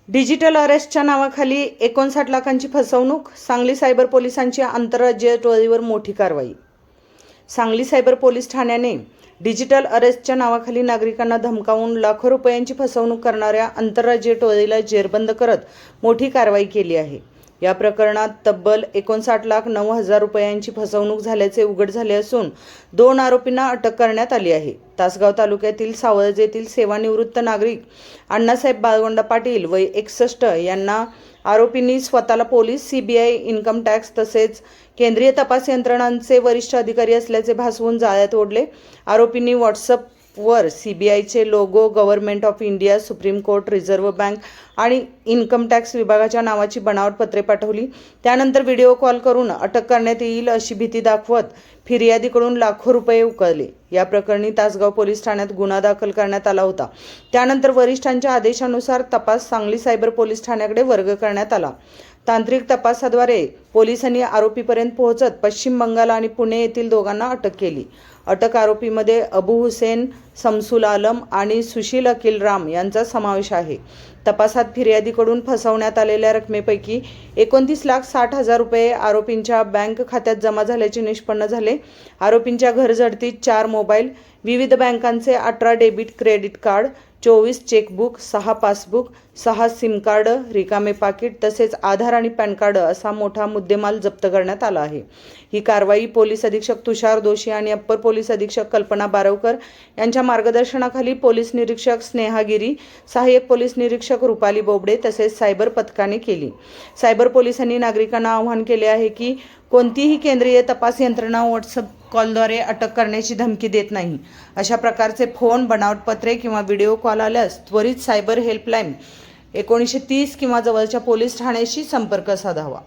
Digital अरेस्टच्या नावाखाली 59 लाखांची फसवणूक. सांगली सायबर पोलिसांची आंतरराज्यीय टोळीवर मोठी कारवाई. सांगली सायबर पोलीस ठाण्याने डिजिटल अरेस्टच्या नावाखाली नागरिकांना धमकावून लाखो रुपयांची फसवणूक करणाऱ्या आंतरराज्यीय टोळीला जेरबंद करत मोठी कारवाई केली आहे. या प्रकरणात तब्बल 59,09,000 रुपयांची फसवणूक झाल्याचे उघड झाले असून 2 आरोपींना अटक करण्यात आली आहे. तासगाव तालुक्यातील सावळज येथील सेवानिवृत्त नागरिक अण्णासाहेब बाळगोंडा पाटील वय 61 यांना आरोपींनी स्वतःला पोलीस, सीबीआय, इन्कम टॅक्स तसेच केंद्रीय तपास यंत्रणांचे वरिष्ठ अधिकारी असल्याचे भासवून जाळ्यात ओढले. आरोपींनी व्हॉट्सअपवर सीबीआयचे logo, government of India, supreme court, reserve bank आणि इन्कम टॅक्स विभागाच्या नावाची बनावट पत्रे पाठवली. त्यानंतर व्हिडिओ कॉल करून अटक करण्यात येईल अशी भीती दाखवत फिर्यादीकडून लाखो रुपये उकळले. या प्रकरणी तासगाव पोलीस ठाण्यात गुन्हा दाखल करण्यात आला होता. त्यानंतर वरिष्ठांच्या आदेशानुसार तपास सांगली सायबर पोलीस ठाण्याकडे वर्ग करण्यात आला. तांत्रिक तपासाद्वारे पोलिसांनी आरोपीपर्यंत पोहोचत पश्चिम बंगाल आणि पुणे येथील दोघांना अटक केली. अटक आरोपीमध्ये अबू हुसेन, शमसुल आलम आणि सुशील अकिल राम यांचा समावेश आहे. तपासात फिर्यादीकडून फसवण्यात आलेल्या रकमेपैकी 29,60,000 रुपये आरोपींच्या बँक खात्यात जमा झाल्याचे निष्पन्न झाले. आरोपींच्या घरझडतीत 4 मोबाईल, विविध बँकांचे 18 debit credit card, 24 chequebook, 6 passbook, 6 SIM card, रिकामे पाकिट तसेच आधार आणि पॅन कार्ड असा मोठा मुद्देमाल जप्त करण्यात आला आहे. ही कारवाई पोलीस अधीक्षक तुषार दोशी आणि अप्पर पोलीस अधीक्षक कल्पना बारवकर यांच्या मार्गदर्शनाखाली पोलीस निरीक्षक स्नेहा गिरी, सहाय्यक पोलीस निरीक्षक रुपाली बोबडे तसेच सायबर पथकाने केली. सायबर पोलिसांनी नागरिकांना आवाहन केले आहे की कोणतीही केंद्रीय तपास यंत्रणा व्हॉट्सअप कॉलद्वारे अटक करण्याची धमकी देत नाही. अशा प्रकारचे फोन, बनावट पत्रे किंवा व्हिडिओ कॉल आल्यास त्वरित सायबर हेल्पलाईन 1930 किंवा जवळच्या पोलीस ठाण्याशी संपर्क साधावा.